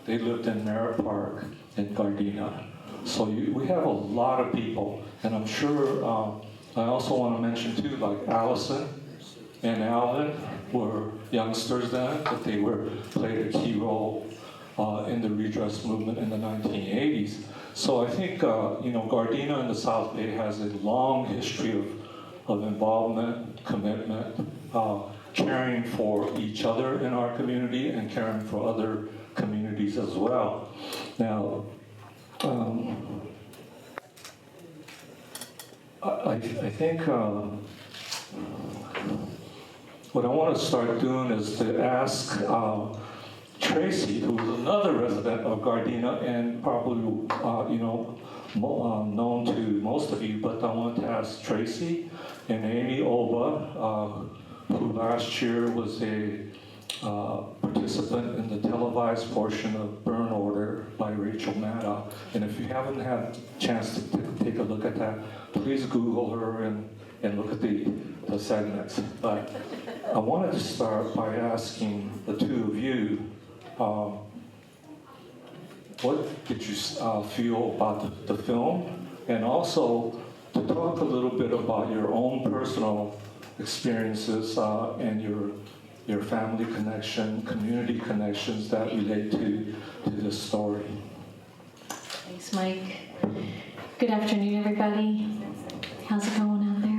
they lived in Merritt Park in Gardena. So we have a lot of people, and I'm sure, I also want to mention too, like Allison and Alvin were youngsters then, but they played a key role in the redress movement in the 1980s. So I think, Gardena in the South Bay has a long history of involvement, commitment, caring for each other in our community and caring for other communities as well. Now, I think what I want to start doing is to ask Traci, who's another resident of Gardena and probably known to most of you, but I want to ask Traci and Amy Oba, who last year was a participant in the televised portion of Burn Order by Rachel Maddow. And if you haven't had a chance to take a look at that, please Google her and look at the segments. But I wanted to start by asking the two of you, what did you feel about the film? And also to talk a little bit about your own personal experiences and your family connection, community connections that relate to this story. Thanks, Mike. Good afternoon, everybody. How's it going out there?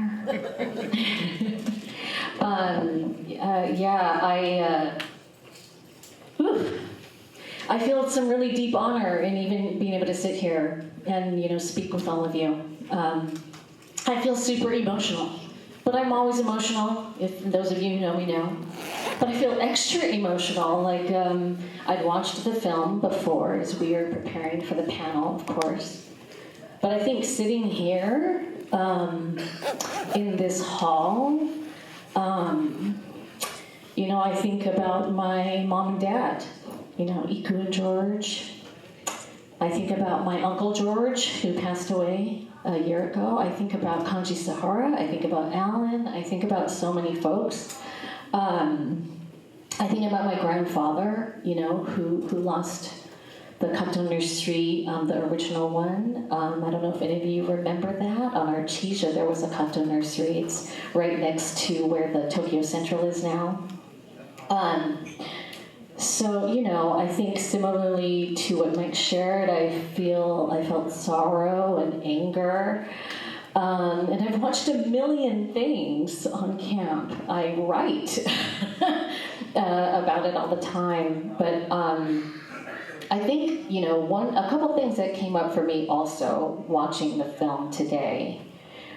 I feel some really deep honor in even being able to sit here and speak with all of you. I feel super emotional, but I'm always emotional. If those of you who know me know. But I feel extra emotional, like I'd watched the film before as we were preparing for the panel, of course. But I think sitting here in this hall, I think about my mom and dad, Iku and George. I think about my Uncle George, who passed away a year ago. I think about Kanji Sahara. I think about Alan. I think about so many folks. I think about my grandfather, who lost the kato nursery, the original one. I don't know if any of you remember that. On Artesia, there was a kato nursery. It's right next to where the Tokyo Central is now. I think similarly to what Mike shared, I felt sorrow and anger. And I've watched a million things on camp. I write about it all the time. But I think, a couple things that came up for me also watching the film today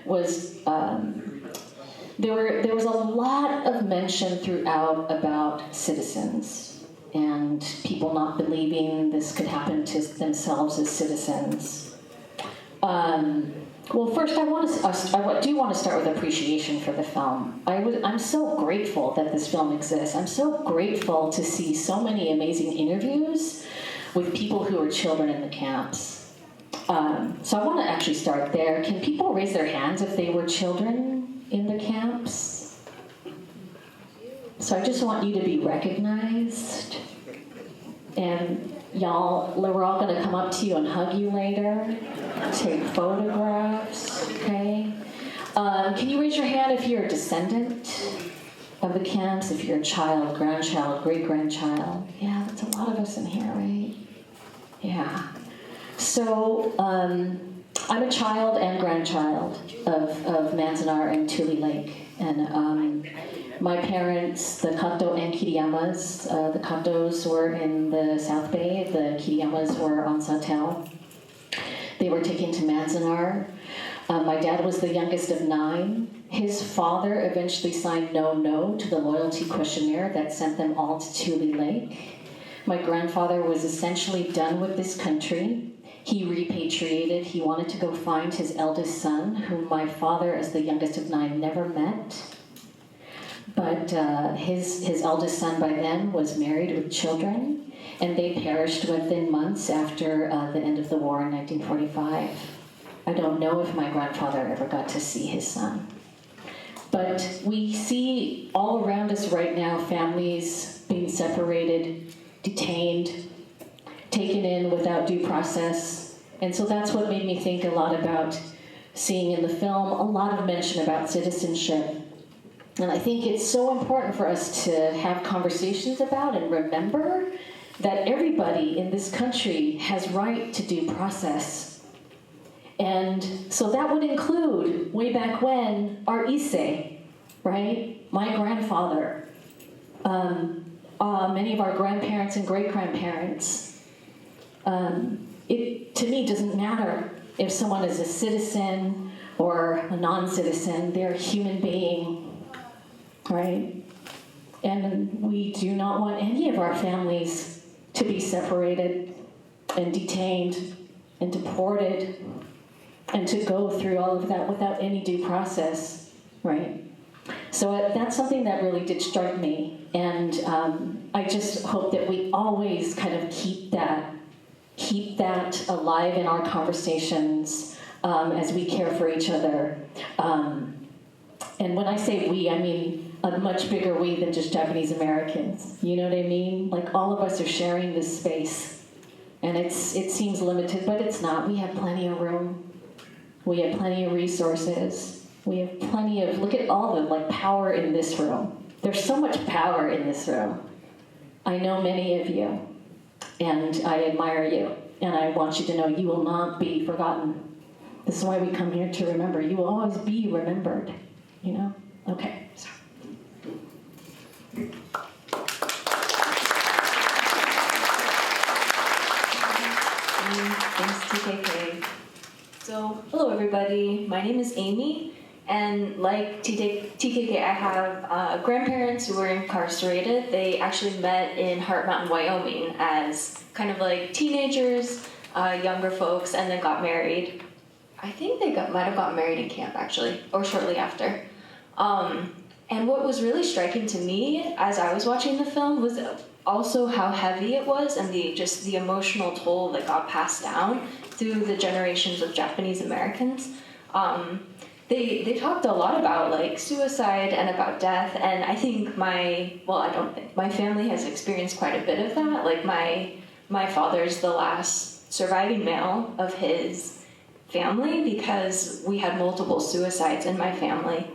was there was a lot of mention throughout about citizens and people not believing this could happen to themselves as citizens. Well, first, I do want to start with appreciation for the film. I'm so grateful that this film exists. I'm so grateful to see so many amazing interviews with people who are children in the camps. So I want to actually start there. Can people raise their hands if they were children in the camps? So I just want you to be recognized. And y'all, we're all going to come up to you and hug you later, take photographs, okay? Can you raise your hand if you're a descendant of the camps, if you're a child, grandchild, great-grandchild? Yeah, that's a lot of us in here, right? Yeah. So I'm a child and grandchild of Manzanar and Tule Lake. And my parents, the Kato and Kiriyamas, the Katos were in the South Bay, the Kiriyamas were on Sawtell. They were taken to Manzanar. My dad was the youngest of 9. His father eventually signed no to the loyalty questionnaire that sent them all to Tule Lake. My grandfather was essentially done with this country. He repatriated. He wanted to go find his eldest son, whom my father, as the youngest of 9, never met. But his eldest son by then was married with children, and they perished within months after the end of the war in 1945. I don't know if my grandfather ever got to see his son. But we see all around us right now families being separated, detained, taken in without due process. And so that's what made me think a lot about seeing in the film a lot of mention about citizenship. And I think it's so important for us to have conversations about and remember that everybody in this country has right to due process. And so that would include, way back when, our Issei, right? My grandfather, many of our grandparents and great-grandparents. It, to me, doesn't matter if someone is a citizen or a non-citizen. They're a human being, right? And we do not want any of our families to be separated and detained and deported and to go through all of that without any due process, right? So that's something that really did strike me, and I just hope that we always kind of keep that alive in our conversations as we care for each other. And when I say we, I mean a much bigger we than just Japanese Americans. You know what I mean? Like, all of us are sharing this space, and it seems limited, but it's not. We have plenty of room. We have plenty of resources. We have plenty of, look at all the power in this room. There's so much power in this room. I know many of you, and I admire you, and I want you to know you will not be forgotten. This is why we come here to remember. You will always be remembered, you know? Okay, so. Thanks, TKK. So, hello everybody, my name is Amy, and like TKK, I have grandparents who were incarcerated. They actually met in Heart Mountain, Wyoming as kind of like teenagers, younger folks, and then got married. I think they might have got married in camp actually, or shortly after. And what was really striking to me as I was watching the film was also how heavy it was, and the emotional toll that got passed down through the generations of Japanese Americans. They talked a lot about suicide and about death, and I think my family has experienced quite a bit of that. Like my father's the last surviving male of his family because we had multiple suicides in my family,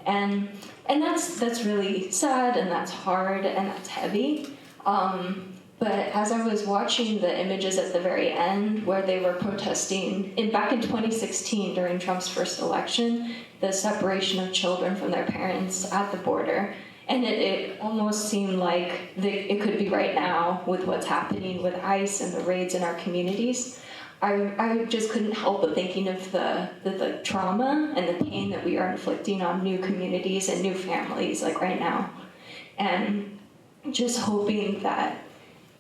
and that's really sad, and that's hard, and that's heavy. But as I was watching the images at the very end where they were protesting back in 2016 during Trump's first election, the separation of children from their parents at the border, and it almost seemed like it could be right now with what's happening with ICE and the raids in our communities. I just couldn't help but thinking of the trauma and the pain that we are inflicting on new communities and new families right now. And just hoping that,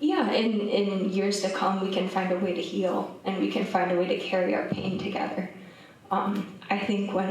in years to come, we can find a way to heal and we can find a way to carry our pain together. I think I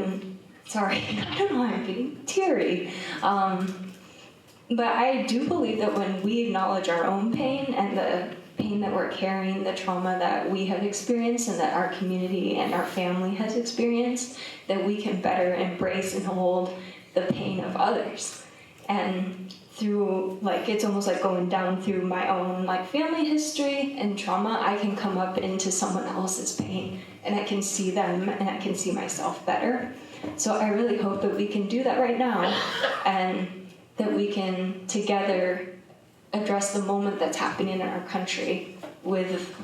don't know why I'm getting teary. But I do believe that when we acknowledge our own pain and the pain that we're carrying, the trauma that we have experienced and that our community and our family has experienced, that we can better embrace and hold the pain of others. And through, it's almost like going down through my own, family history and trauma, I can come up into someone else's pain, and I can see them, and I can see myself better. So I really hope that we can do that right now, and that we can together address the moment that's happening in our country with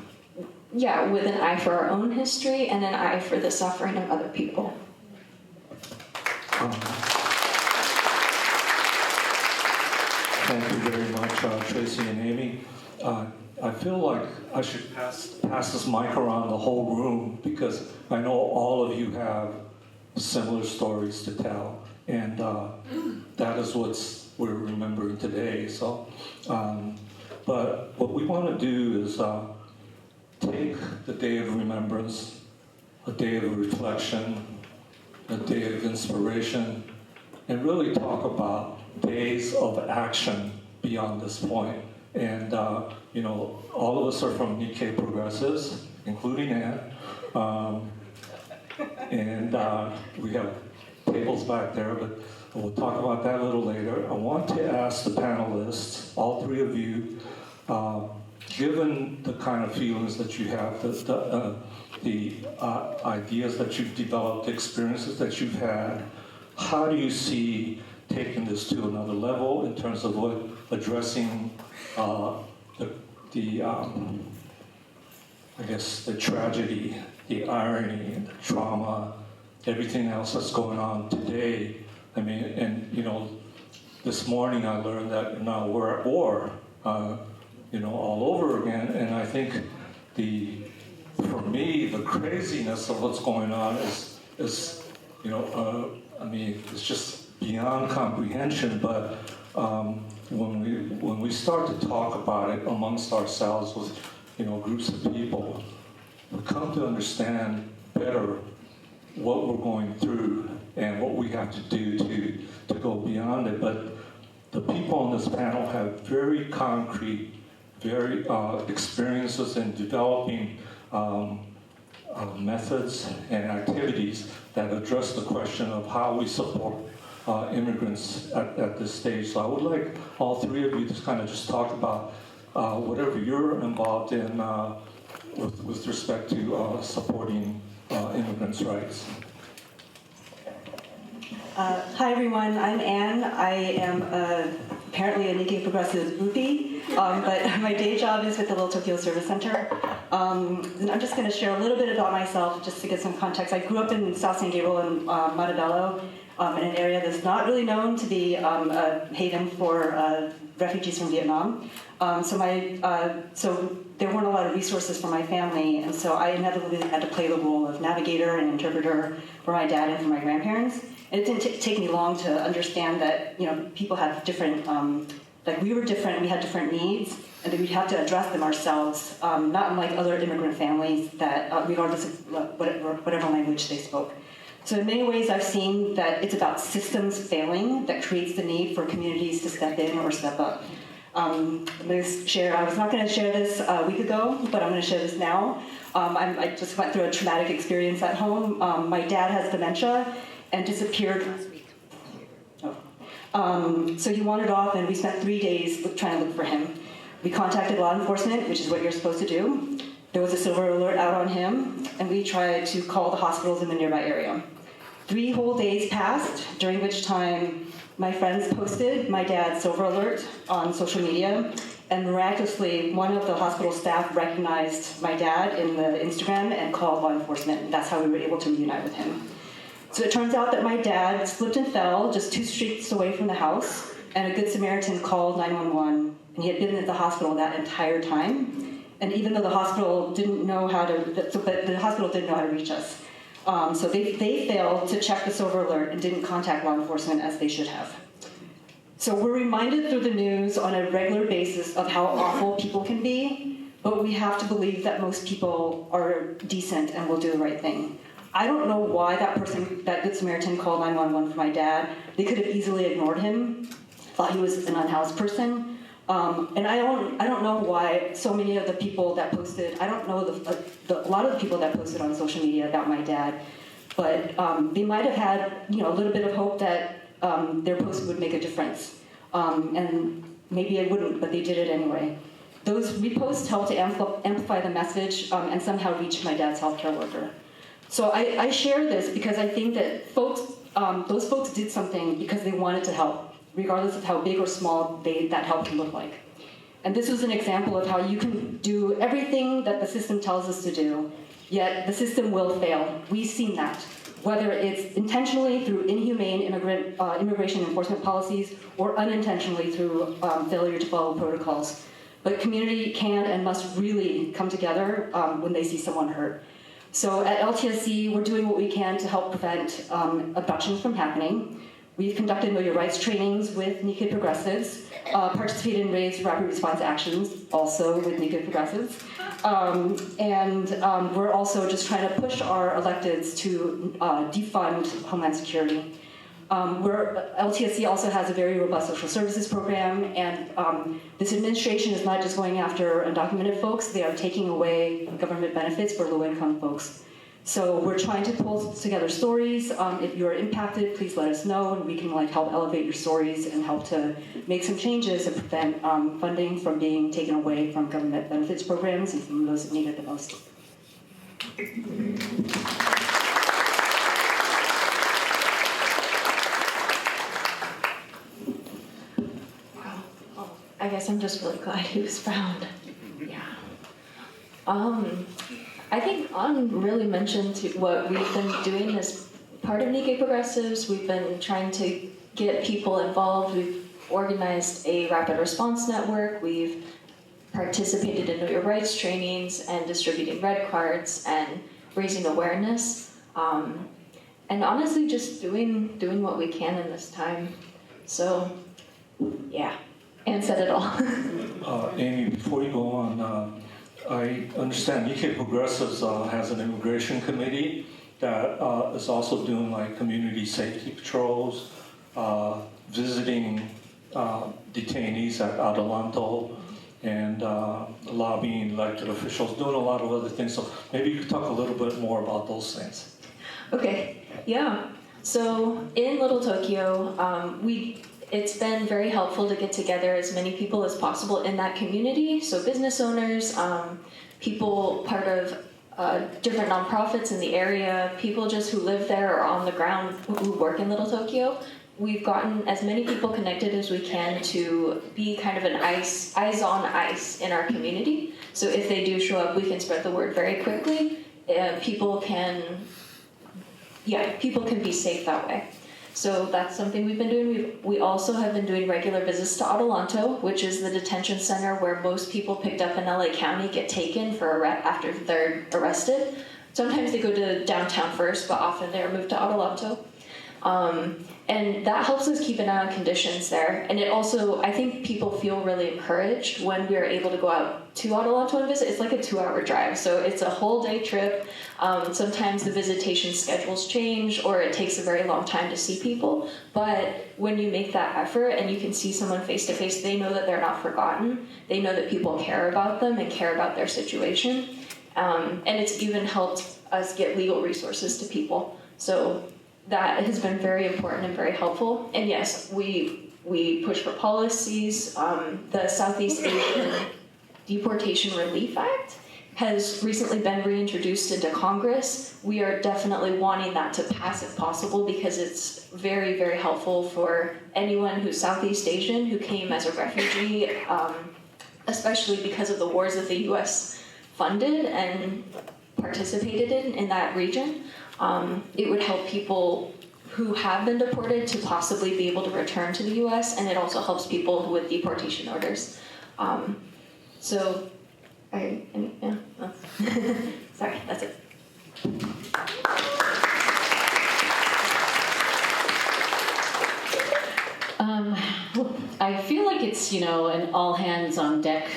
an eye for our own history and an eye for the suffering of other people. Thank you very much, Traci and Amy. I feel like I should pass this mic around the whole room because I know all of you have similar stories to tell, and that is what we're remembering today. So, but what we want to do is take the day of remembrance, a day of reflection, a day of inspiration, and really talk about days of action beyond this point. And, all of us are from Nikkei Progressives, including Ann. And we have tables back there, but we'll talk about that a little later. I want to ask the panelists, all three of you, given the kind of feelings that you have, the ideas that you've developed, the experiences that you've had, how do you see taking this to another level in terms of addressing I guess the tragedy, the irony, and the trauma, everything else that's going on today? I mean, and this morning I learned that now we're at war, all over again, and I think for me, the craziness of what's going on is I mean, it's just beyond comprehension. But when we start to talk about it amongst ourselves with groups of people, we come to understand better what we're going through and what we have to do to go beyond it. But the people on this panel have very concrete, very experiences in developing methods and activities that address the question of how we support immigrants at this stage. So I would like all three of you to kind of just talk about whatever you're involved in with respect to supporting immigrants' rights. Hi everyone, I'm Anne. I am apparently a Nikkei Progressive groupie, but my day job is with the Little Tokyo Service Center. And I'm just going to share a little bit about myself just to get some context. I grew up in South San Gabriel and Montebello, in an area that's not really known to be a haven for refugees from Vietnam. So there weren't a lot of resources for my family, and so I inevitably had to play the role of navigator and interpreter for my dad and for my grandparents. And it didn't take me long to understand that people have different, we were different, we had different needs, and that we'd have to address them ourselves, not unlike other immigrant families that, regardless of whatever language they spoke. So in many ways, I've seen that it's about systems failing that creates the need for communities to step in or step up. I'm going to share, I was not going to share this a week ago, but I'm going to share this now. I just went through a traumatic experience at home. My dad has dementia and disappeared last week. So he wandered off, and we spent 3 days trying to look for him. We contacted law enforcement, which is what you're supposed to do. There was a silver alert out on him, and we tried to call the hospitals in the nearby area. 3 whole days passed, during which time my friends posted my dad's silver alert on social media, and miraculously, one of the hospital staff recognized my dad in the Instagram and called law enforcement. That's how we were able to reunite with him. So it turns out that my dad slipped and fell just 2 streets away from the house, and a Good Samaritan called 911, and he had been at the hospital that entire time. And even though the hospital didn't know how to, the hospital didn't know how to reach us. So they failed to check the silver alert and didn't contact law enforcement as they should have. So we're reminded through the news on a regular basis of how awful people can be, but we have to believe that most people are decent and will do the right thing. I don't know why that Good Samaritan called 911 for my dad. They could have easily ignored him, thought he was an unhoused person. And I don't know why so many of the people that posted, I don't know a lot of the people that posted on social media about my dad, but they might have had a little bit of hope that their post would make a difference. And maybe it wouldn't, but they did it anyway. Those reposts helped to amplify the message and somehow reach my dad's healthcare worker. So I share this because I think that those folks did something because they wanted to help, regardless of how big or small that help can look like. And this was an example of how you can do everything that the system tells us to do, yet the system will fail. We've seen that, whether it's intentionally through inhumane immigration enforcement policies or unintentionally through failure to follow protocols. But community can and must really come together when they see someone hurt. So at LTSC, we're doing what we can to help prevent abductions from happening. We've conducted Know Your Rights trainings with Nikkei Progressives, participated in Raise Rapid Response Actions, also with Nikkei Progressives. And we're also just trying to push our electeds to defund Homeland Security. LTSC also has a very robust social services program, and this administration is not just going after undocumented folks, they are taking away government benefits for low-income folks. So we're trying to pull together stories. If you're impacted, please let us know, and we can help elevate your stories and help to make some changes and prevent funding from being taken away from government benefits programs and from those that need it the most. Wow. Oh, I guess I'm just really glad he was found. Yeah. I think An really mentioned what we've been doing as part of Nikkei Progressives. We've been trying to get people involved. We've organized a rapid response network. We've participated in Know Your Rights trainings and distributing red cards and raising awareness. And honestly, just doing what we can in this time. So, yeah. Anne said it all. Amy, before you go on, I understand Nikkei Progressives has an immigration committee that is also doing community safety patrols, visiting detainees at Adelanto, and lobbying elected officials, doing a lot of other things. So maybe you could talk a little bit more about those things. Okay, yeah. So in Little Tokyo, it's been very helpful to get together as many people as possible in that community. So business owners, people part of different nonprofits in the area, people just who live there or on the ground who work in Little Tokyo. We've gotten as many people connected as we can to be kind of an eyes on ice in our community. So if they do show up, we can spread the word very quickly. People can be safe that way. So that's something we've been doing. We also have been doing regular visits to Adelanto, which is the detention center where most people picked up in LA County get taken for after they're arrested. Sometimes they go to downtown first, but often they're moved to Adelanto. And that helps us keep an eye on conditions there. And it also, I think people feel really encouraged when we're able to go out to Adelanto and visit. It's like a 2-hour drive, so it's a whole day trip. Sometimes the visitation schedules change, or it takes a very long time to see people. But when you make that effort and you can see someone face to face, they know that they're not forgotten. They know that people care about them and care about their situation. And it's even helped us get legal resources to people. So that has been very important and very helpful. And yes, we push for policies. The Southeast Asian Deportation Relief Act has recently been reintroduced into Congress. We are definitely wanting that to pass if possible because it's very, very helpful for anyone who's Southeast Asian who came as a refugee, especially because of the wars that the U.S. funded and participated in that region. It would help people who have been deported to possibly be able to return to the U.S., and it also helps people with deportation orders. Sorry, that's it. I feel like it's, an all hands on deck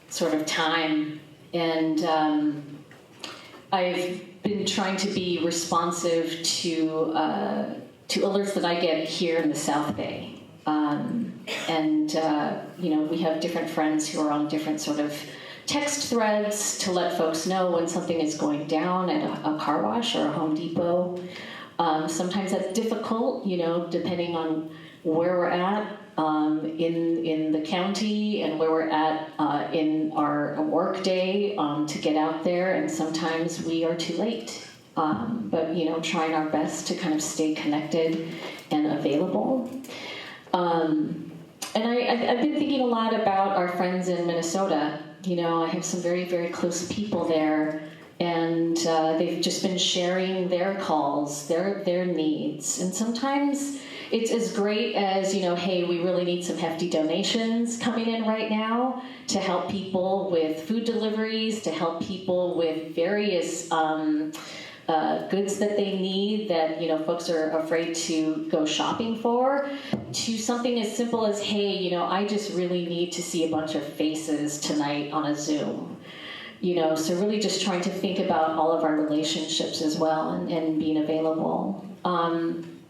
sort of time, and I've been trying to be responsive to alerts that I get here in the South Bay. We have different friends who are on different sort of text threads to let folks know when something is going down at a car wash or a Home Depot. Sometimes that's difficult, depending on where we're at in the county and where we're at in our work day to get out there, and sometimes we are too late. But trying our best to kind of stay connected and available. And I've been thinking a lot about our friends in Minnesota. I have some very, very close people there, and they've just been sharing their calls, their needs. And sometimes it's as great as, hey, we really need some hefty donations coming in right now to help people with food deliveries, to help people with various goods that they need that, folks are afraid to go shopping for, to something as simple as, hey, I just really need to see a bunch of faces tonight on a Zoom. So really just trying to think about all of our relationships as well and being available.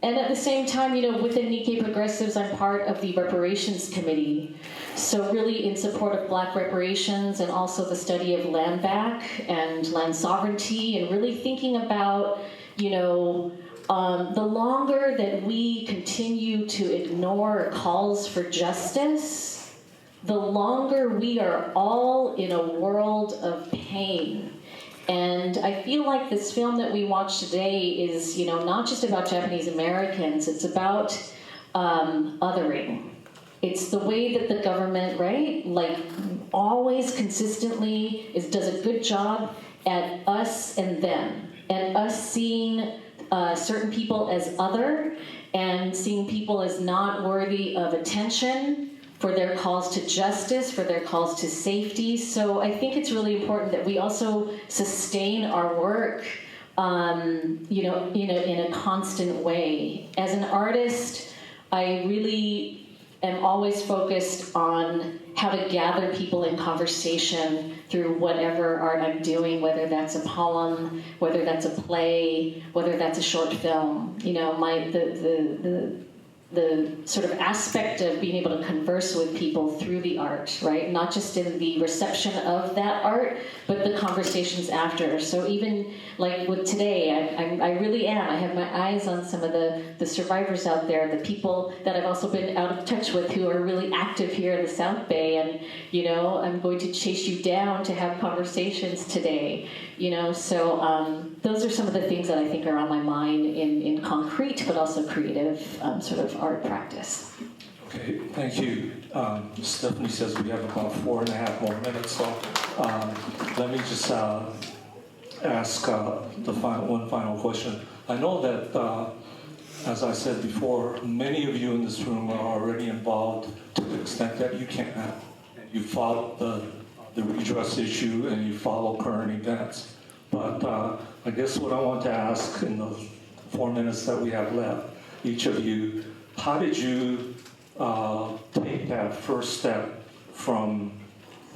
And at the same time, within Nikkei Progressives, I'm part of the reparations committee. So really in support of Black reparations and also the study of land back and land sovereignty, and really thinking about, the longer that we continue to ignore calls for justice, the longer we are all in a world of pain. And I feel like this film that we watched today is, not just about Japanese Americans, it's about othering. It's the way that the government, right, always consistently does a good job at us and them, and us seeing certain people as other, and seeing people as not worthy of attention for their calls to justice, for their calls to safety. So I think it's really important that we also sustain our work, in a constant way. As an artist, I really am always focused on how to gather people in conversation through whatever art I'm doing, whether that's a poem, whether that's a play, whether that's a short film. The sort of aspect of being able to converse with people through the art, right? Not just in the reception of that art, but the conversations after. So even like with today, I really am. I have my eyes on some of the survivors out there, the people that I've also been out of touch with who are really active here in the South Bay. And, I'm going to chase you down to have conversations today. So those are some of the things that I think are on my mind in concrete, but also creative sort of art practice. Okay, thank you. Stephanie says we have about 4.5 more minutes, so let me just ask one final question. I know that, as I said before, many of you in this room are already involved to the extent that you can. You follow the redress issue and you follow current events. But I guess what I want to ask in the 4 minutes that we have left, each of you, how did you take that first step from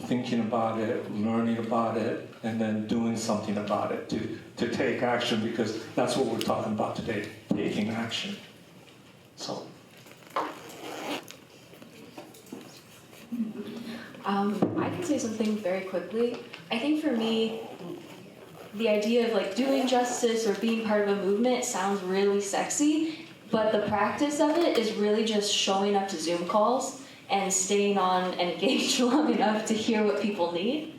thinking about it, learning about it, and then doing something about it to take action? Because that's what we're talking about today, taking action. So. I can say something very quickly. I think for me, the idea of doing justice or being part of a movement sounds really sexy, but the practice of it is really just showing up to Zoom calls and staying on and engaged long enough to hear what people need.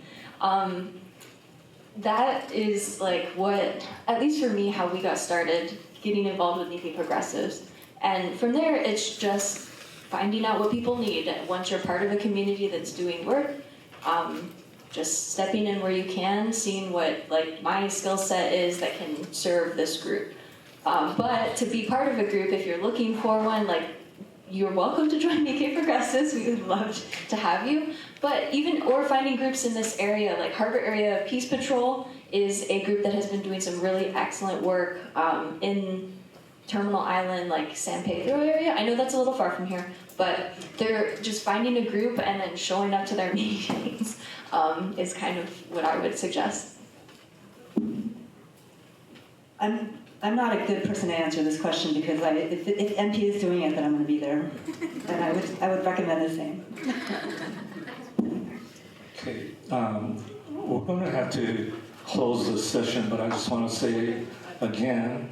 That is what, at least for me, how we got started getting involved with Nikkei Progressives. And from there, it's just finding out what people need. Once you're part of a community that's doing work, just stepping in where you can, seeing what my skill set is that can serve this group. But to be part of a group, if you're looking for one, you're welcome to join Nikkei Progressives. We would love to have you. But or finding groups in this area, like Harbor Area Peace Patrol is a group that has been doing some really excellent work in Terminal Island, San Pedro area. I know that's a little far from here, but they're just finding a group and then showing up to their meetings is kind of what I would suggest. I'm not a good person to answer this question because if MP is doing it, then I'm going to be there, and I would recommend the same. Okay, we're going to have to close this session, but I just want to say again,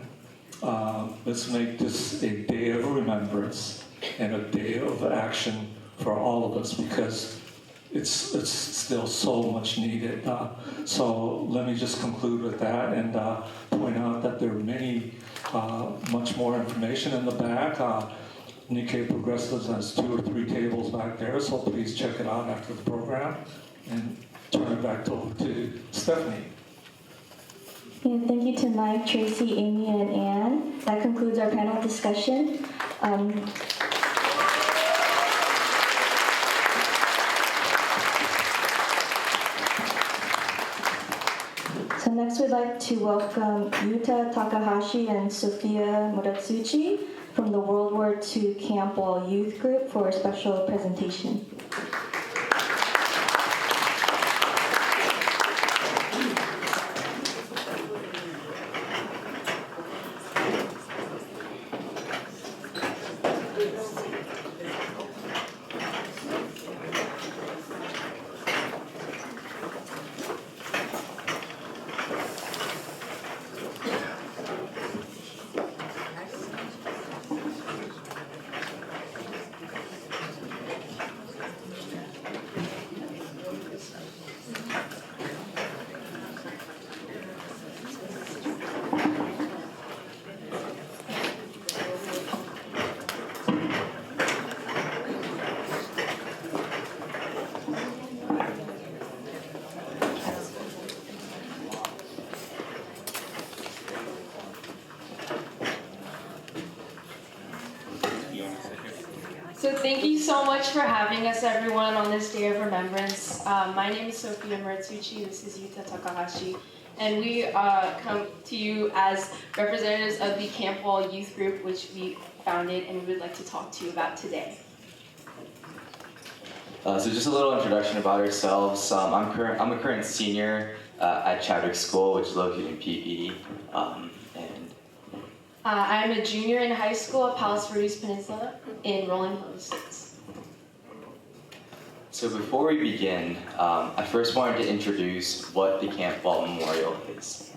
let's make this a day of remembrance and a day of action for all of us, because it's still so much needed. So let me just conclude with that and point out that there are much more information in the back. Nikkei Progressives has 2 or 3 tables back there, so please check it out after the program. And turn it back over to Stephanie. And thank you to Mike, Tracy, Amy, and Anne. That concludes our panel discussion. So next we'd like to welcome Yuta Takahashi and Sophia Muratsuchi from the World War II Camp Wall Youth Group for a special presentation. So thank you so much for having us, everyone, on this day of remembrance. My name is Sophia Muratsuchi. This is Yuta Takahashi. And we come to you as representatives of the Camp Wall Youth Group, which we founded and we would like to talk to you about today. So just a little introduction about ourselves. I'm a current senior at Chadwick School, which is located in PE. I'm a junior in high school at Palos Verdes Peninsula in Rolling Hills. So before we begin, I first wanted to introduce what the Camp Wall Memorial is.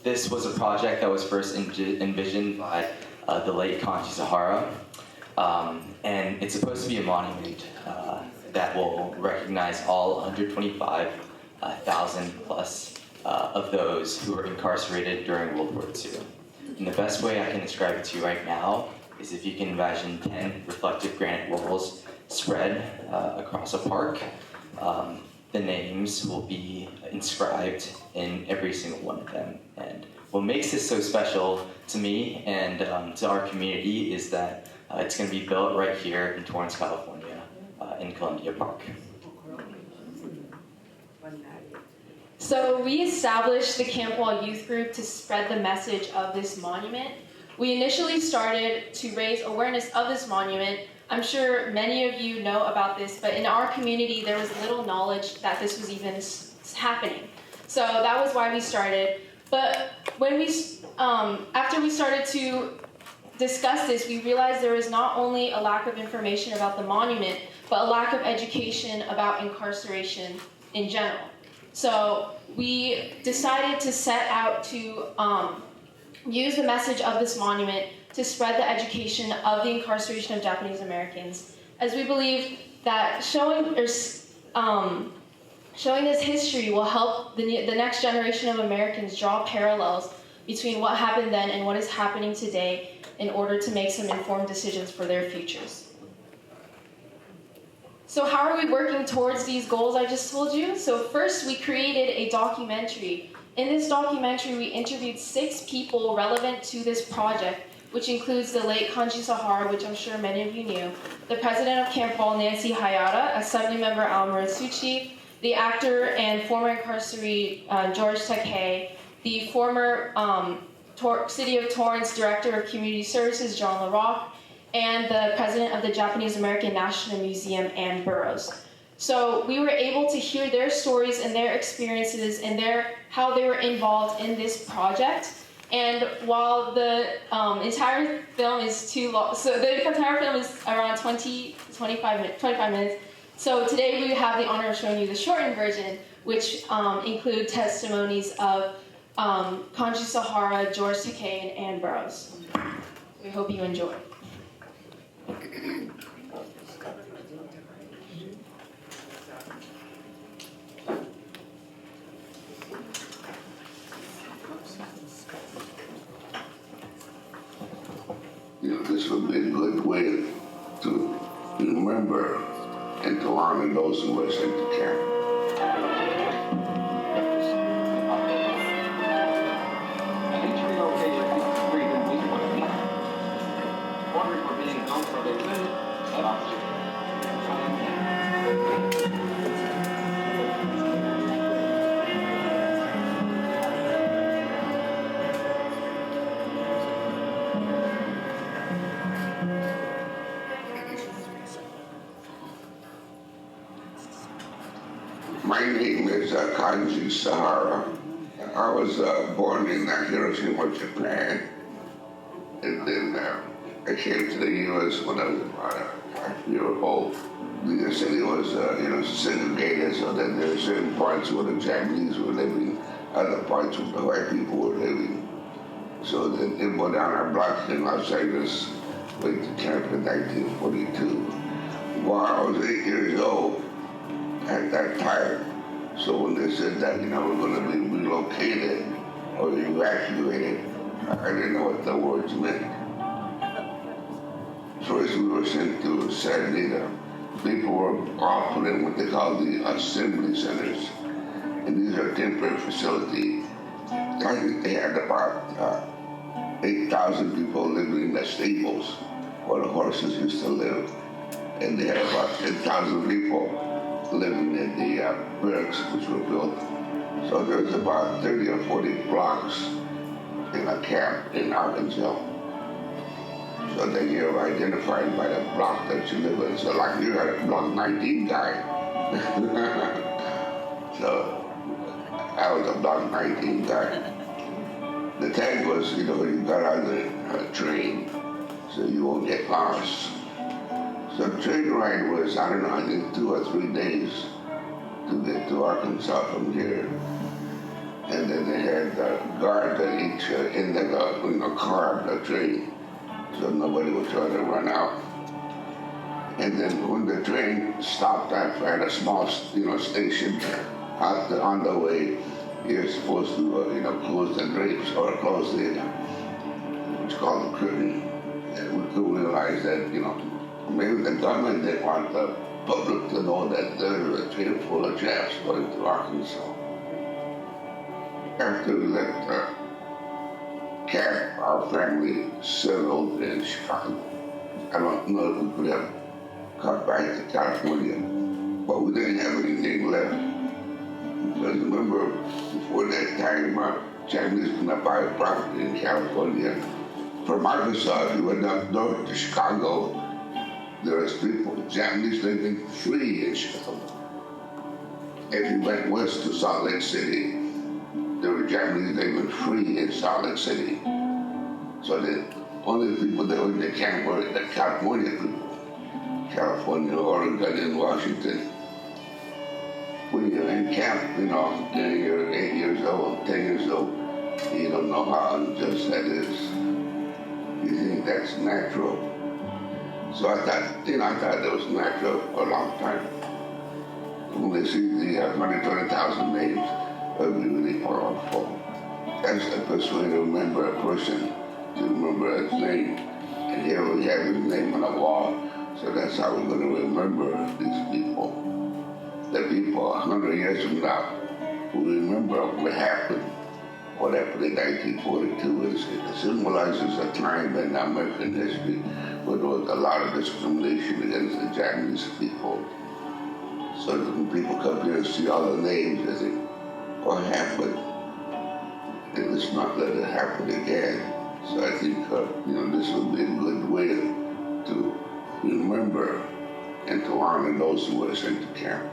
This was a project that was first envisioned by the late Kanchi Sahara, and it's supposed to be a monument that will recognize all 125,000 plus of those who were incarcerated during World War II. And the best way I can describe it to you right now is if you can imagine 10 reflective granite walls spread across a park. The names will be inscribed in every single one of them. And what makes this so special to me and to our community is that it's going to be built right here in Torrance, California, in Columbia Park. So we established the Camp Wall Youth Group to spread the message of this monument. We initially started to raise awareness of this monument. I'm sure many of you know about this, but in our community there was little knowledge that this was even happening. So that was why we started. But when after we started to discuss this, we realized there was not only a lack of information about the monument, but a lack of education about incarceration in general. So we decided to set out to use the message of this monument to spread the education of the incarceration of Japanese Americans, as we believe that showing this history will help the next generation of Americans draw parallels between what happened then and what is happening today in order to make some informed decisions for their futures. So how are we working towards these goals I just told you? So first, we created a documentary. In this documentary, we interviewed 6 people relevant to this project, which includes the late Kanchi Sahara, which I'm sure many of you knew, the president of Camp Wall, Nancy Hayata, Assembly Member Al Muratsuchi, the actor and former incarceree George Takei, the former City of Torrance Director of Community Services, John LaRock, and the president of the Japanese American National Museum, Ann Burroughs. So we were able to hear their stories and their experiences and how they were involved in this project. And while the entire film is too long, so the entire film is around 25 minutes. So today we have the honor of showing you the shortened version, which include testimonies of Kanchi Sahara, George Takei, and Ann Burroughs. We hope you enjoy. This would be a good way to remember and to honor those who were sent to camp. My name is Kanchi Sahara. I was born in Hiroshima, Japan, and then I came to the U.S. when I was about a year old. The city was, segregated, so that there were certain parts where the Japanese were living, other parts where the white people were living. So they put down our block in Los Angeles, went to camp in 1942. While I was 8 years old at that time, so when they said that, we're going to be relocated or evacuated, I didn't know what the words meant. First, we were sent to Sardina. People were all put in what they call the assembly centers. And these are temporary facilities. I think they had about 8,000 people living in the stables where the horses used to live. and they had about 10,000 people living in the barracks which were built. So there was about 30 or 40 blocks in a camp in Arkansas. So then you're identified by the block that you live in. So like you had a block 19 guy. So I was a block 19 guy. The tag was, you know, you got on the train so you won't get lost. So the train ride was, I don't know, I think 2 or 3 days to get to Arkansas from here. And then they had guards at each end of the car of the train, so nobody would try to run out. And then when the train stopped at a small, station on the way, you're supposed to, close the drapes or close the, what's called the curtain. And we could realize that, maybe the government didn't want the public to know that there was a train full of Japs going to Arkansas. After we left camp, our family settled in Chicago. I don't know if we could have come back to California, but we didn't have anything left. Because remember, before that time, Japanese could not buy property in California. From Arkansas, if you went up north to Chicago, there was people, Japanese living free in Chicago. If you went west to Salt Lake City, there were Japanese living free in Salt Lake City. So the only people that were in the camp were the California people. California, Oregon, and Washington. When you're in camp, and you're 8 years old, 10 years old, you don't know how unjust that is. You think that's natural. So I thought that was natural for a long time. When they see the 120,000 names, it would be really powerful. That's the best way to remember a person, to remember his name. And here we have his name on the wall. So that's how we're going to remember these people. The people 100 years from now who remember what happened in 1942. It symbolizes a time in American history where there was a lot of discrimination against the Japanese people. So when people come here and see all the names, they think, what happened? And let's not let it happen again. So I think, this would be a good way to remember and to honor those who were sent to camp.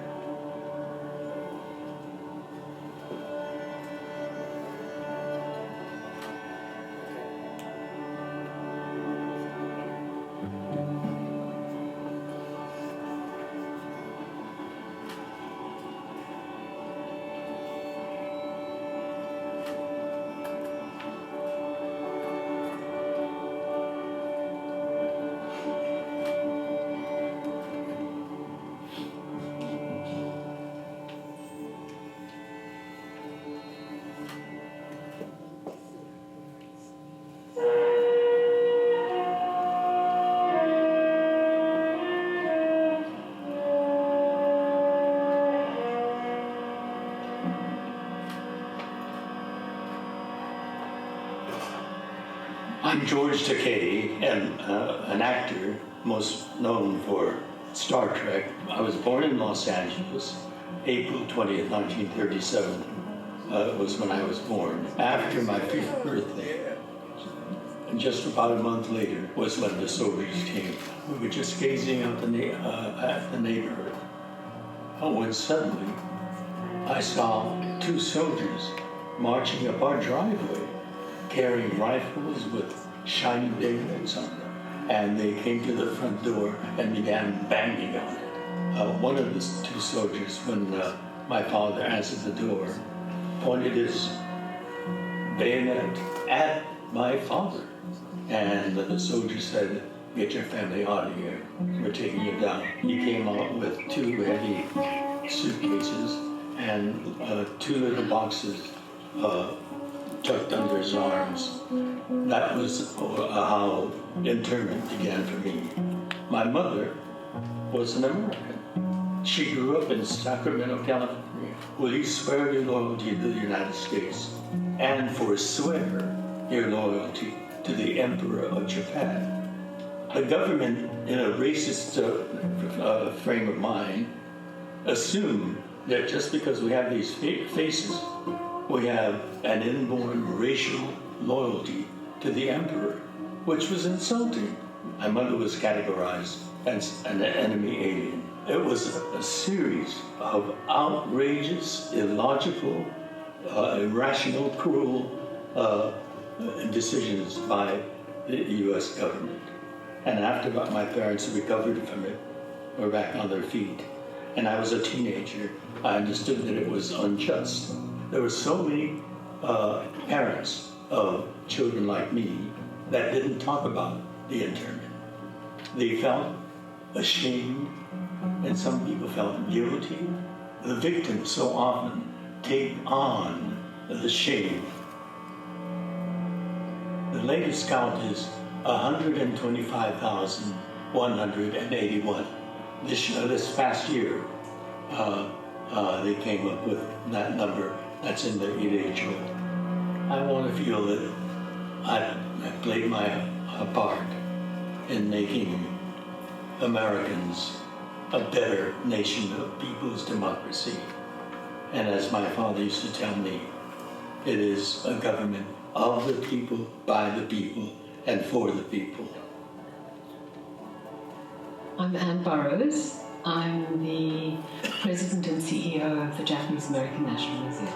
I'm George Takei, and an actor most known for Star Trek. I was born in Los Angeles, April 20th, 1937 was when I was born. After my 5th birthday, and just about a month later was when the soldiers came. We were just gazing out at the neighborhood, when suddenly I saw 2 soldiers marching up our driveway, carrying rifles with shiny bayonets on them. And they came to the front door and began banging on it. One of the 2 soldiers, when my father answered the door, pointed his bayonet at my father. And the soldier said, "Get your family out of here. We're taking you down." He came out with 2 heavy suitcases and 2 little boxes tucked under his arms. That was how internment began for me. My mother was an American. She grew up in Sacramento, California. Will you swear your loyalty to the United States and forswear your loyalty to the Emperor of Japan? the government, in a racist frame of mind, assumed that just because we have these faces, we have an inborn racial loyalty to the emperor, which was insulting. My mother was categorized as an enemy alien. It was a series of outrageous, illogical, irrational, cruel decisions by the U.S. government. And after my parents recovered from it, were back on their feet, and I was a teenager, I understood that it was unjust. There were so many parents of children like me that didn't talk about the internment. They felt ashamed, and some people felt guilty. The victims so often take on the shame. The latest count is 125,181. This past year, they came up with that number that's in their age-old. I want to feel that I played my part in making Americans a better nation of people's democracy. And as my father used to tell me, it is a government of the people, by the people, and for the people. I'm Anne Burrows. I'm the president and CEO of the Japanese American National Museum.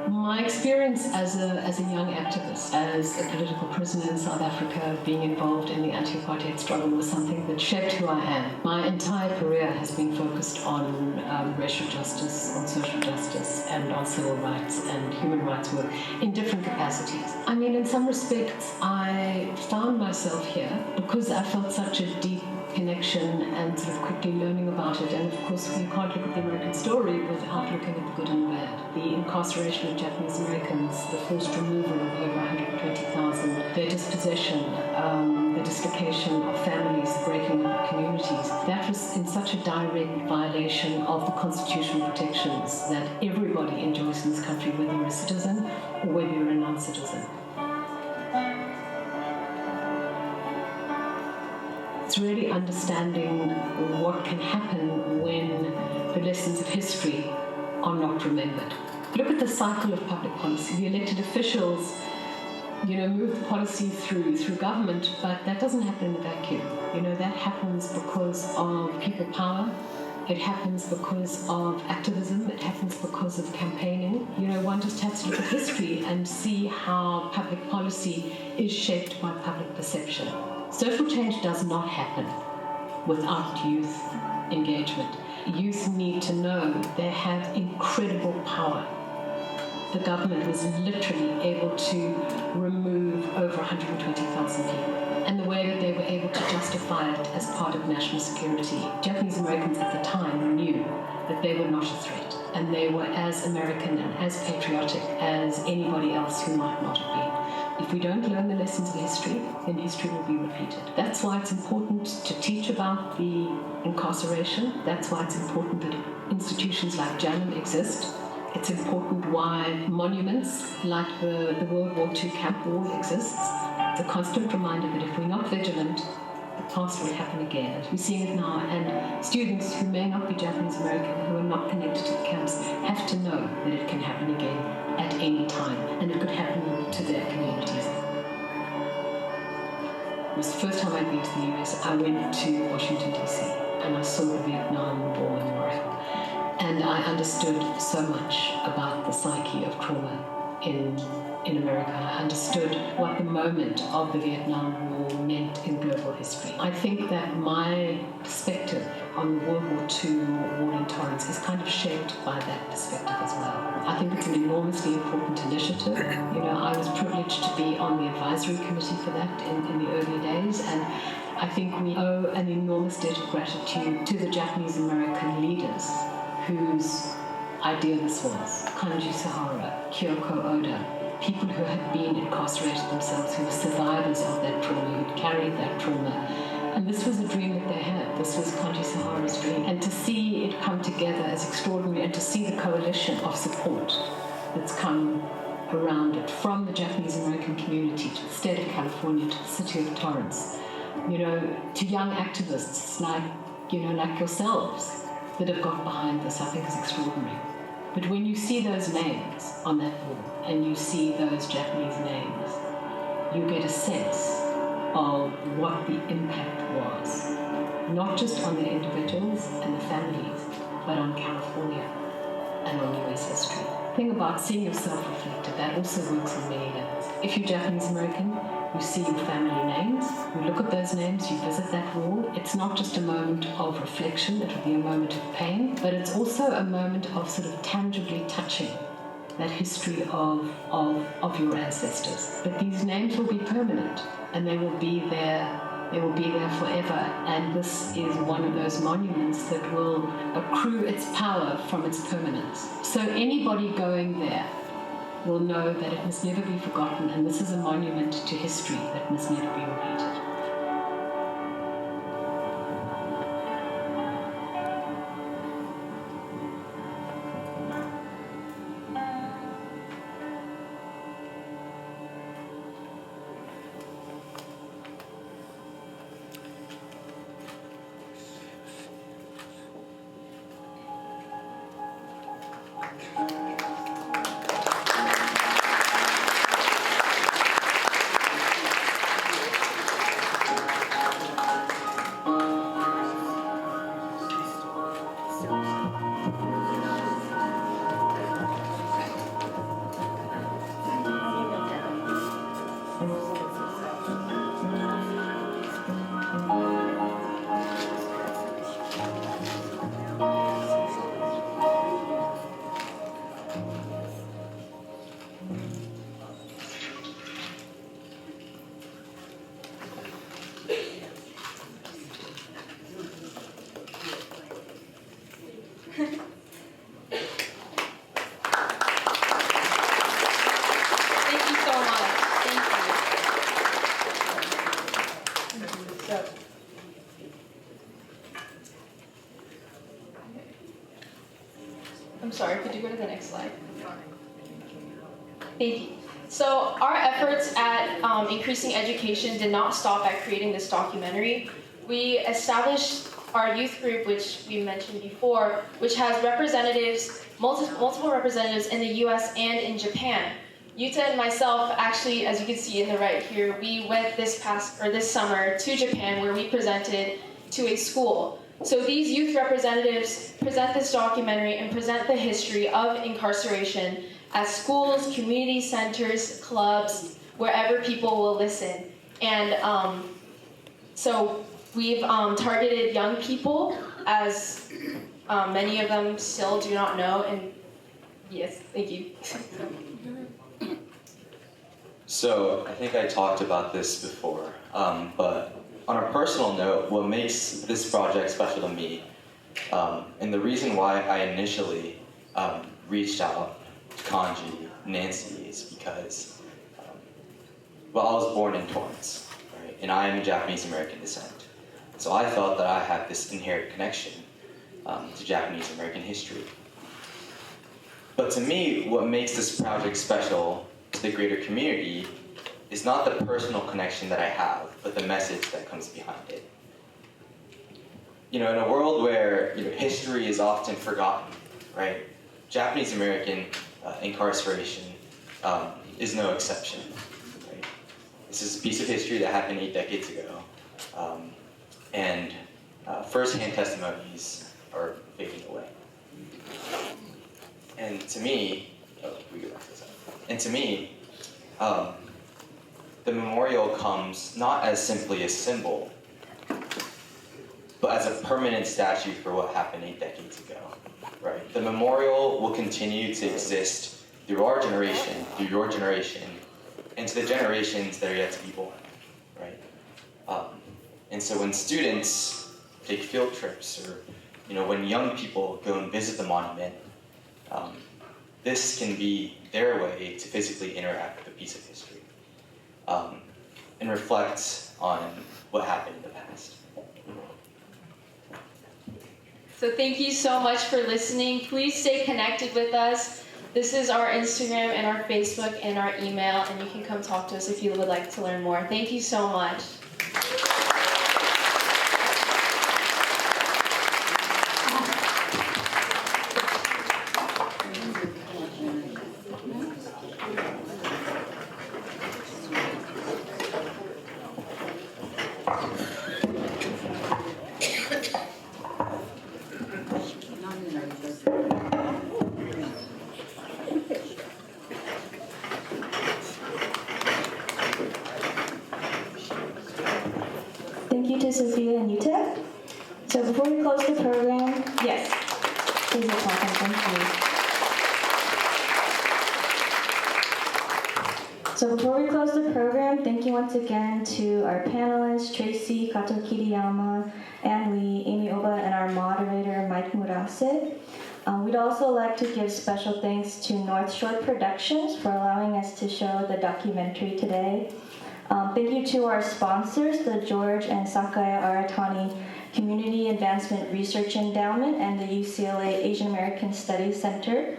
My experience as a young activist, as a political prisoner in South Africa, being involved in the anti-apartheid struggle was something that shaped who I am. My entire career has been focused on racial justice, on social justice, and on civil rights and human rights work in different capacities. I mean, in some respects, I found myself here because I felt such a deep connection and sort of quickly learning about it. And of course, you can't look at the American story without looking at the good and the bad. The incarceration of Japanese Americans, the forced removal of over 120,000, their dispossession, the dislocation of families, the breaking up of communities. That was in such a direct violation of the constitutional protections that everybody enjoys in this country, whether you're a citizen or whether you're a non-citizen. It's really understanding what can happen when the lessons of history are not remembered. Look at the cycle of public policy. The elected officials, move the policy through government, but that doesn't happen in a vacuum. That happens because of people power. It happens because of activism. It happens because of campaigning. One just has to look at history and see how public policy is shaped by public perception. Social change does not happen without youth engagement. Youth need to know they have incredible power. The government was literally able to remove over 120,000 people. And the way that they were able to justify it as part of national security. Japanese Americans at the time knew that they were not a threat. And they were as American and as patriotic as anybody else who might not have been. If we don't learn the lessons of history, then history will be repeated. That's why it's important to teach about the incarceration. That's why it's important that institutions like JANM exist. It's important why monuments like the World War II camp wall exists. It's a constant reminder that if we're not vigilant, the past will happen again. We're seeing it now, and students who may not be Japanese American, who are not connected to the camps, have to know that it can happen again at any time, and it could happen to their communities. It was the first time I'd been to the US. I went to Washington, D.C., and I saw the Vietnam War Memorial. And I understood so much about the psyche of trauma in America. I understood what the moment of the Vietnam War meant in global history. I think that my perspective on World War II war in Torrance is kind of shaped by that perspective as well. I think it's an enormously important initiative. I was privileged to be on the advisory committee for that in the early days, and I think we owe an enormous debt of gratitude to the Japanese American leaders whose idea this was. Kanji Sahara, Kyoko Oda, people who had been incarcerated themselves, who were survivors of that trauma, who had carried that trauma. And this was a dream that they had. This was Kanji Sahara's dream. And to see it come together as extraordinary, and to see the coalition of support that's come around it, from the Japanese American community to the state of California to the city of Torrance, to young activists like yourselves that have got behind this, I think is extraordinary. But when you see those names on that wall and you see those Japanese names, you get a sense of what the impact was, not just on the individuals and the families, but on California and on US history. The thing about seeing yourself reflected, that also works on many levels. If you're Japanese American, you see your family names, you look at those names, you visit that wall. It's not just a moment of reflection, it will be a moment of pain, but it's also a moment of sort of tangibly touching that history of your ancestors. But these names will be permanent, and they will be there forever, and this is one of those monuments that will accrue its power from its permanence. So anybody going there will know that it must never be forgotten, and this is a monument to history that must never be repeated. I'm sorry, could you go to the next slide? Thank you. So our efforts at increasing education did not stop at creating this documentary. We established our youth group, which we mentioned before, which has representatives, multiple representatives in the US and in Japan. Yuta and myself, actually, as you can see in the right here, we went this summer to Japan, where we presented to a school. So these youth representatives present this documentary and present the history of incarceration at schools, community centers, clubs, wherever people will listen. And so we've targeted young people, as many of them still do not know. And yes, thank you. So I think I talked about this before, but on a personal note, what makes this project special to me, and the reason why I initially reached out to Kanji, Nancy, is because, I was born in Torrance, right? And I am Japanese American descent. So I felt that I had this inherent connection to Japanese American history. But to me, what makes this project special to the greater community is not the personal connection that I have, but the message that comes behind it. In a world where history is often forgotten, right? Japanese American incarceration is no exception. Right? This is a piece of history that happened 8 decades ago, and first-hand testimonies are fading away. And to me, the memorial comes not as simply a symbol, but as a permanent statue for what happened 8 decades ago, right? The memorial will continue to exist through our generation, through your generation, and to the generations that are yet to be born, right? And so when students take field trips, or when young people go and visit the monument, this can be their way to physically interact with a piece of history. And reflect on what happened in the past. So thank you so much for listening. Please stay connected with us. This is our Instagram and our Facebook and our email, and you can come talk to us if you would like to learn more. Thank you so much. Sophia and Yuta. So before we close the program, yes, please applaud them, thank you. So before we close the program, thank you once again to our panelists, Traci, Kato-Kiriyama, Ann Lee, Amy Oba, and our moderator, Mike Murase. We'd also like to give special thanks to North Shore Productions for allowing us to show the documentary today. Thank you to our sponsors, the George and Sakaya Aratani Community Advancement Research Endowment and the UCLA Asian American Studies Center.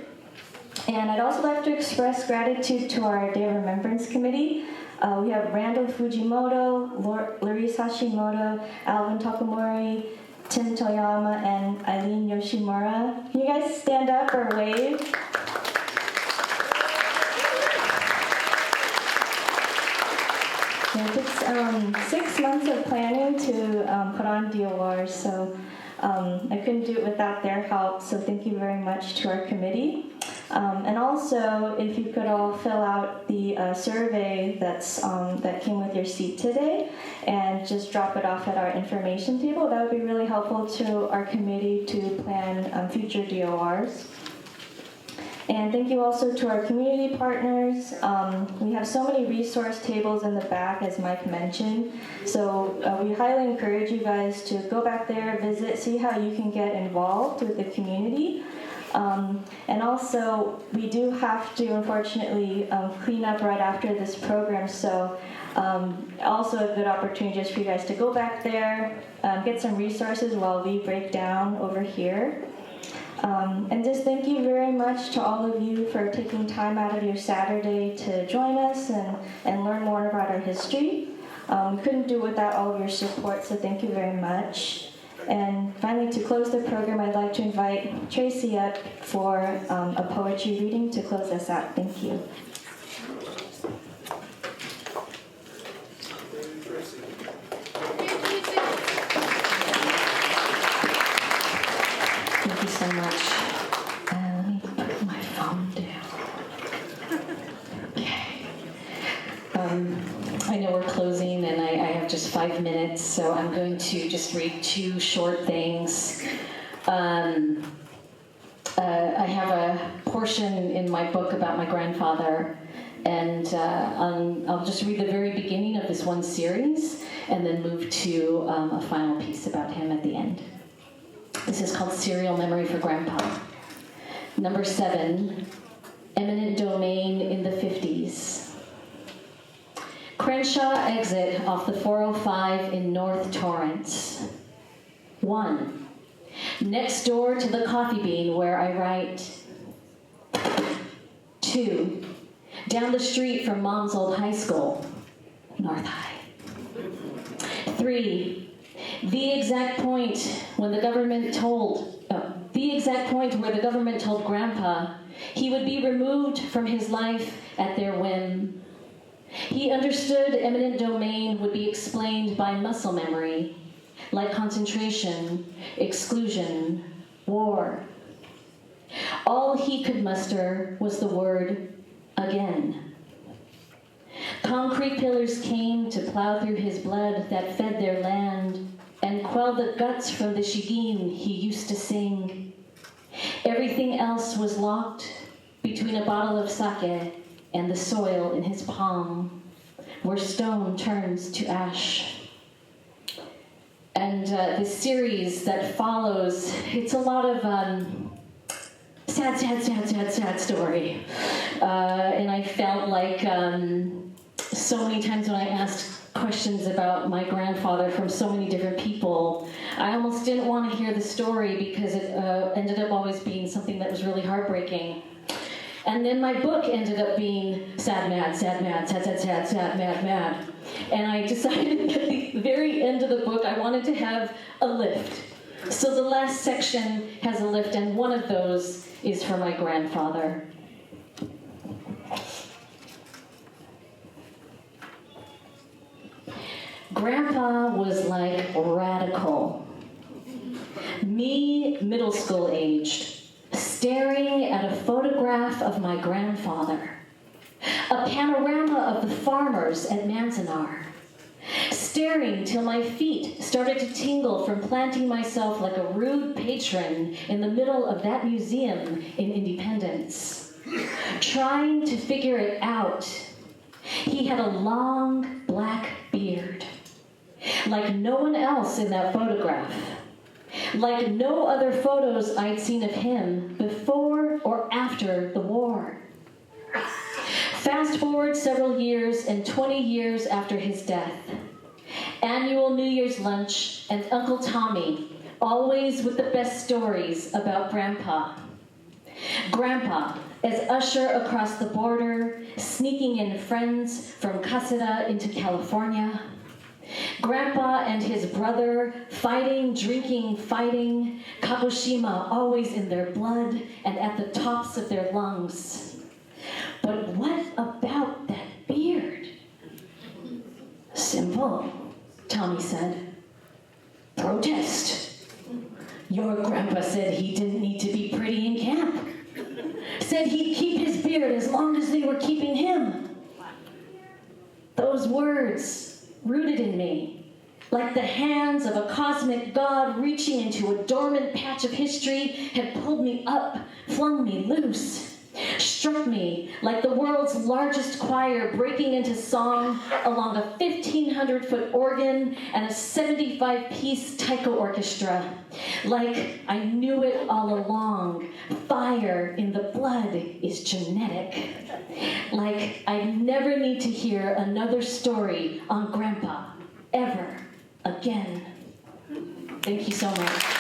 And I'd also like to express gratitude to our Day of Remembrance Committee. We have Randall Fujimoto, Laurice Hashimoto, Alvin Takamori, Tim Toyama, and Eileen Yoshimura. Can you guys stand up or wave? It took 6 months of planning to put on DOR, so I couldn't do it without their help, so thank you very much to our committee. And also, if you could all fill out the survey that came with your seat today and just drop it off at our information table, that would be really helpful to our committee to plan future DORs. And thank you also to our community partners. We have so many resource tables in the back, as Mike mentioned. So we highly encourage you guys to go back there, visit, see how you can get involved with the community. And also, we do have to, unfortunately, clean up right after this program. So also a good opportunity just for you guys to go back there, get some resources while we break down over here. And just thank you very much to all of you for taking time out of your Saturday to join us and learn more about our history. We couldn't do it without all of your support, so thank you very much. And finally, to close the program, I'd like to invite Traci up for a poetry reading to close us out. Thank you. Thank you so much. Let me put my phone down. Okay. I know we're closing, and I have just 5 minutes, so I'm going to just read 2 short things. I have a portion in my book about my grandfather, and I'll just read the very beginning of this one series, and then move to a final piece about him at the end. This is called Serial Memory for Grandpa. Number 7, Eminent Domain in the 50s. Crenshaw exit off the 405 in North Torrance. 1. Next door to the Coffee Bean where I write. 2. Down the street from Mom's old high school, North High. 3. The exact point where the government told Grandpa he would be removed from his life at their whim. He understood eminent domain would be explained by muscle memory, like concentration, exclusion, war. All he could muster was the word again. Concrete pillars came to plow through his blood that fed their land and quell the guts from the shigin he used to sing. Everything else was locked between a bottle of sake and the soil in his palm, where stone turns to ash. And this series that follows, it's a lot of sad story. And I felt like so many times when I asked questions about my grandfather from so many different people, I almost didn't want to hear the story because it ended up always being something that was really heartbreaking. And then my book ended up being sad, mad, mad. And I decided at the very end of the book I wanted to have a lift. So the last section has a lift, and one of those is for my grandfather. Grandpa was like radical. Me, middle school aged, staring at a photograph of my grandfather, a panorama of the farmers at Manzanar, Staring till my feet started to tingle from planting myself like a rude patron in the middle of that museum in Independence. Trying to figure it out. He had a long black beard. Like no one else in that photograph. Like no other photos I'd seen of him before or after the war. Fast forward several years and 20 years after his death. Annual New Year's lunch and Uncle Tommy, always with the best stories about Grandpa. Grandpa, as usher across the border, sneaking in friends from Caseta into California. Grandpa and his brother, fighting, drinking, fighting, Kagoshima always in their blood and at the tops of their lungs. But what about that beard? Simple, Tommy said. Protest. Your grandpa said he didn't need to be pretty in camp. Said he'd keep his beard as long as they were keeping him. Those words, rooted in me, like the hands of a cosmic god reaching into a dormant patch of history, had pulled me up, flung me loose. Struck me like the world's largest choir breaking into song along a 1,500-foot organ and a 75-piece taiko orchestra. Like I knew it all along. Fire in the blood is genetic. Like I never need to hear another story on Grandpa, ever again. Thank you so much.